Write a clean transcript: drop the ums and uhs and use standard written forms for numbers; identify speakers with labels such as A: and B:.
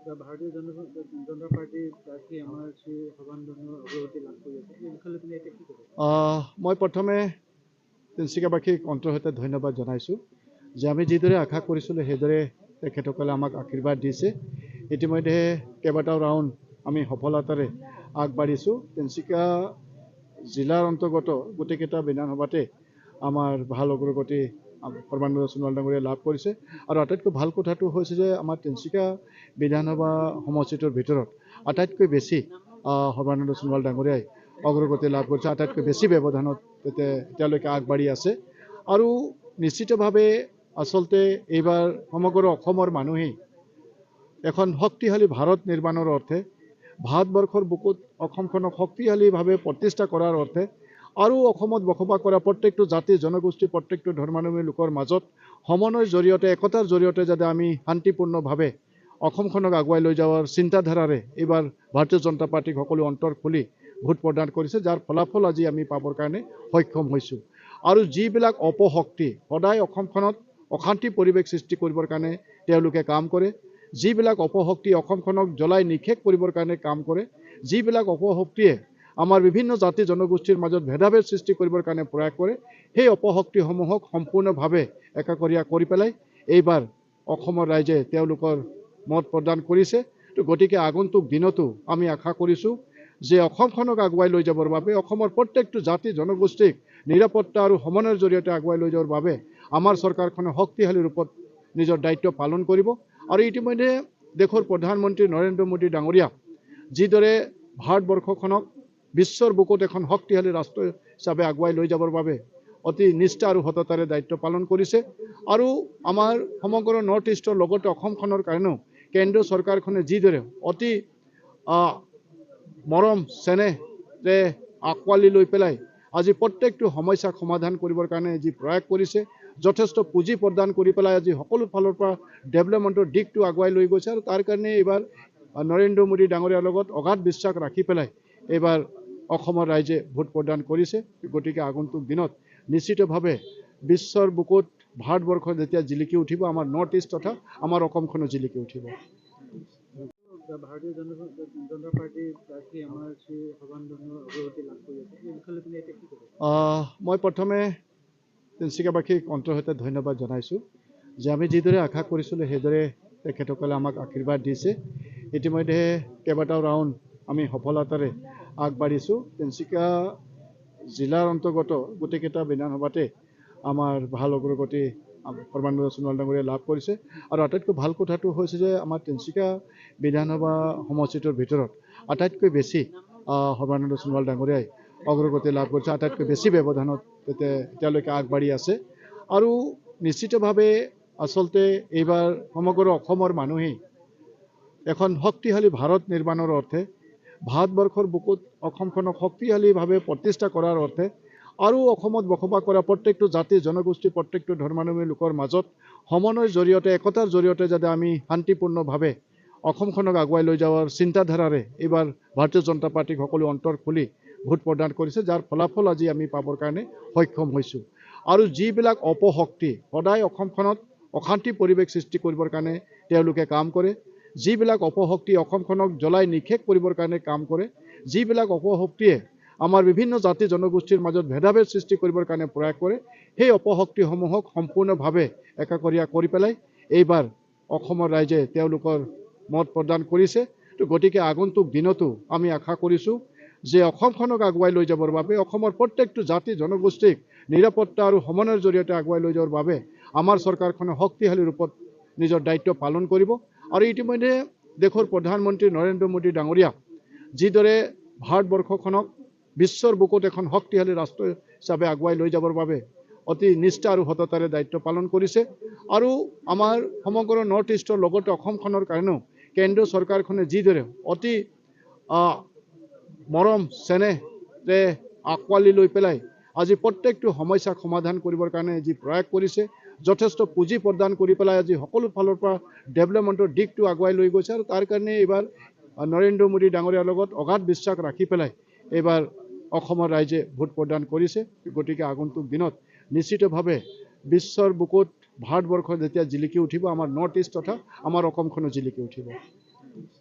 A: ভাৰতীয় জনতা পাৰ্টিৰ প্ৰাৰ্থী আমাৰ শ্ৰী সৰ্বানন্দ অগ্ৰগতি লাভ কৰি আছে এই বিষয়ে তুমি এতিয়া কি ক'বা?
B: মই প্ৰথমে তিনিচুকীয়াবাসীক অন্তৰসৈতে ধন্যবাদ জনাইছোঁ যে আমি যিদৰে আশা কৰিছিলোঁ সেইদৰে তেখেতসকলে আমাক আশীৰ্বাদ দিছে। ইতিমধ্যে কেইবাটাও ৰাউণ্ড আমি সফলতাৰে আগবাঢ়িছোঁ। তিনিচুকীয়া জিলাৰ অন্তৰ্গত গোটেইকেইটা বিধানসভাতে আমাৰ ভাল অগ্ৰগতি সৰ্বানন্দ সোণোৱাল ডাঙৰীয়াই লাভ কৰিছে আৰু আটাইতকৈ ভাল কথাটো হৈছে যে আমাৰ তিনিচুকীয়া বিধানসভা সমষ্টিটোৰ ভিতৰত আটাইতকৈ বেছি সৰ্বানন্দ সোণোৱাল ডাঙৰীয়াই অগ্ৰগতি লাভ কৰিছে, আটাইতকৈ বেছি ব্যৱধানত তেওঁলোকে আগবাঢ়ি আছে আৰু নিশ্চিতভাৱে আচলতে এইবাৰ সমগ্ৰ অসমৰ মানুহেই এখন শক্তিশালী ভাৰত নিৰ্মাণৰ অৰ্থে ভাৰতবৰ্ষৰ বুকুত অসমখনক শক্তিশালীভাৱে প্ৰতিষ্ঠা কৰাৰ অৰ্থে আৰু অসমত বসবাস কৰা প্ৰত্যেকটো জাতি জনগোষ্ঠী প্ৰত্যেকটো ধৰ্মাৱলম্বী লোকৰ মাজত সমন্বয়ৰ জৰিয়তে একতাৰ জৰিয়তে যাতে আমি শান্তিপূৰ্ণভাৱে অসমখনক আগুৱাই লৈ যোৱাৰ চিন্তাধাৰাৰে এইবাৰ ভাৰতীয় জনতা পাৰ্টিক সকলো অন্তৰ খুলি ভোট প্ৰদান কৰিছে, যাৰ ফলাফল আজি আমি পাবৰ কাৰণে সক্ষম হৈছোঁ। আৰু যিবিলাক অপশক্তি সদায় অসমখনত অশান্তি পৰিৱেশ সৃষ্টি কৰিবৰ কাৰণে তেওঁলোকে কাম কৰে, যিবিলাক অপশক্তি অসমখনক জ্বলাই নিক্ষেপ কৰিবৰ কাৰণে কাম কৰে, যিবিলাক অপশক্তিয়ে আমাৰ বিভিন্ন জাতি জনগোষ্ঠীৰ মাজত ভেদাভেদ সৃষ্টি কৰিবৰ কাৰণে প্ৰয়াস কৰে, সেই অপশক্তিসমূহক সম্পূৰ্ণভাৱে একাকৰীয়া কৰি পেলাই এইবাৰ অসমৰ ৰাইজে তেওঁলোকৰ মত প্ৰদান কৰিছে। গতিকে আগন্তুক দিনতো আমি আশা কৰিছোঁ যে অসমখনক আগুৱাই লৈ যাবৰ বাবে অসমৰ প্ৰত্যেকটো জাতি জনগোষ্ঠীক নিৰাপত্তা আৰু সমন্বয়ৰ জৰিয়তে আগুৱাই লৈ যোৱাৰ বাবে আমাৰ চৰকাৰখনে শক্তিশালী ৰূপত নিজৰ দায়িত্ব পালন কৰিব। আৰু ইতিমধ্যে দেশৰ প্ৰধানমন্ত্ৰী নৰেন্দ্ৰ মোদী ডাঙৰীয়া যিদৰে ভাৰতবৰ্ষখনক বিশ্বৰ বুকুত এখন শক্তিশালী ৰাষ্ট্ৰ হিচাপে আগুৱাই লৈ যাবৰ বাবে অতি নিষ্ঠা আৰু সততাৰে দায়িত্ব পালন কৰিছে আৰু আমাৰ সমগ্ৰ নৰ্থ ইষ্টৰ লগতে অসমখনৰ কাৰণেও কেন্দ্ৰীয় চৰকাৰখনে যিদৰে অতি মৰম চেনেহৰে আঁকোৱালি লৈ পেলাই আজি প্ৰত্যেকটো সমস্যাক সমাধান কৰিবৰ কাৰণে যি প্ৰয়াস কৰিছে, যথেষ্ট পুঁজি প্ৰদান কৰি পেলাই আজি সকলো ফালৰ পৰা ডেভেলপমেণ্টৰ দিশটো আগুৱাই লৈ গৈছে আৰু তাৰ কাৰণে এইবাৰ নৰেন্দ্ৰ মোদী ডাঙৰীয়াৰ লগত অগাধ বিশ্বাস ৰাখি পেলাই এইবাৰ অসমৰ ৰাইজে ভোট প্ৰদান কৰিছে। গতিকে আগন্তুক দিনত নিশ্চিতভাৱে বিশ্বৰ বুকুত ভাৰতবৰ্ষ যেতিয়া জিলিকি উঠিব, আমাৰ নৰ্থ ইষ্ট তথা আমাৰ অসমখনো জিলিকি উঠিব।
A: ভাৰতীয় জনতা পাৰ্টিৰ প্ৰাৰ্থী আমাৰ শ্ৰী সৰ্বানন্দ অগ্ৰগতি লাভ কৰি আছে এই বিষয়ে তুমি এতিয়া কি ক'বা?
B: মই প্ৰথমে তিনিচুকীয়াবাসীক অন্তৰসৈতে ধন্যবাদ জনাইছোঁ যে আমি যিদৰে আশা কৰিছিলোঁ সেইদৰে তেখেতসকলে আমাক আশীৰ্বাদ দিছে। ইতিমধ্যে কেইবাটাও ৰাউণ্ড আমি সফলতাৰে আগবাঢ়িছোঁ। তিনিচুকীয়া জিলাৰ অন্তৰ্গত গোটেইকেইটা বিধানসভাতে আমাৰ ভাল অগ্ৰগতি সৰ্বানন্দ সোণোৱাল ডাঙৰীয়াই লাভ কৰিছে আৰু আটাইতকৈ ভাল কথাটো হৈছে যে আমাৰ তিনিচুকীয়া বিধানসভা সমষ্টিটোৰ ভিতৰত আটাইতকৈ বেছি সৰ্বানন্দ সোণোৱাল ডাঙৰীয়াই অগ্ৰগতি লাভ কৰিছে, আটাইতকৈ বেছি ব্যৱধানত তেওঁলোকে আগবাঢ়ি আছে আৰু নিশ্চিতভাৱে আচলতে এইবাৰ সমগ্ৰ অসমৰ মানুহেই এখন শক্তিশালী ভাৰত নিৰ্মাণৰ অৰ্থে ভাৰতবৰ্ষৰ বুকুত অসমখনক শক্তিশালীভাৱে প্ৰতিষ্ঠা কৰাৰ অৰ্থে আৰু অসমত বসবাস কৰা প্ৰত্যেকটো জাতি জনগোষ্ঠী প্ৰত্যেকটো ধৰ্মাৱলম্বী লোকৰ মাজত সমন্বয়ৰ জৰিয়তে একতাৰ জৰিয়তে যাতে আমি শান্তিপূৰ্ণভাৱে অসমখনক আগুৱাই লৈ যোৱাৰ চিন্তাধাৰাৰে এইবাৰ ভাৰতীয় জনতা পাৰ্টিক সকলো অন্তৰ খুলি ভোট প্ৰদান কৰিছে, যাৰ ফলাফল আজি আমি পাবৰ কাৰণে সক্ষম হৈছোঁ। আৰু যিবিলাক অপশক্তি সদায় অসমখনত অশান্তি পৰিৱেশ সৃষ্টি কৰিবৰ কাৰণে তেওঁলোকে কাম কৰে, যিবিলাক অপশক্তি অসমখনক জ্বলাই নিক্ষেপ কৰিবৰ কাৰণে কাম কৰে, যিবিলাক অপশক্তিয়ে আমাৰ বিভিন্ন জাতি জনগোষ্ঠীৰ মাজত ভেদাভেদ সৃষ্টি কৰিবৰ কাৰণে প্ৰয়াস কৰে, সেই অপশক্তিসমূহক সম্পূৰ্ণভাৱে একাকৰীয়া কৰি পেলাই এইবাৰ অসমৰ ৰাইজে তেওঁলোকৰ মত প্ৰদান কৰিছে। গতিকে আগন্তুক দিনতো আমি আশা কৰিছোঁ যে অসমখনক আগুৱাই লৈ যাবৰ বাবে অসমৰ প্ৰত্যেকটো জাতি জনগোষ্ঠীক নিৰাপত্তা আৰু সমন্বয়ৰ জৰিয়তে আগুৱাই লৈ যোৱাৰ বাবে আমাৰ চৰকাৰখনে শক্তিশালী ৰূপত নিজৰ দায়িত্ব পালন কৰিব। আৰু ইতিমধ্যে দেশৰ প্ৰধানমন্ত্ৰী নৰেন্দ্ৰ মোদী ডাঙৰীয়া যিদৰে ভাৰতবৰ্ষখনক বিশ্বৰ বুকুত এখন শক্তিশালী ৰাষ্ট্ৰ হিচাপে আগুৱাই লৈ যাবৰ বাবে অতি নিষ্ঠা আৰু সততাৰে দায়িত্ব পালন কৰিছে আৰু আমাৰ সমগ্ৰ নৰ্থ ইষ্টৰ লগতে অসমখনৰ কাৰণেও কেন্দ্ৰীয় চৰকাৰখনে যিদৰে অতি মৰম চেনেহৰে আঁকোৱালি লৈ পেলাই আজি প্ৰত্যেকটো সমস্যাক সমাধান কৰিবৰ কাৰণে যি প্ৰয়াস কৰিছে, যথেষ্ট পুঁজি প্ৰদান কৰি পেলাই আজি সকলো ফালৰ পৰা ডেভেলপমেণ্টৰ দিশটো আগুৱাই লৈ গৈছে আৰু তাৰ কাৰণে এইবাৰ নৰেন্দ্ৰ মোদী ডাঙৰীয়াৰ লগত অগাধ বিশ্বাস ৰাখি পেলাই এইবাৰ অসমৰ ৰাইজে ভোট প্ৰদান কৰিছে। গতিকে আগন্তুক দিনত নিশ্চিতভাৱে বিশ্বৰ বুকুত ভাৰতবৰ্ষ যেতিয়া জিলিকি উঠিব, আমাৰ নৰ্থ ইষ্ট তথা আমাৰ অসমখনো জিলিকি উঠিব।
A: নিশ্চয়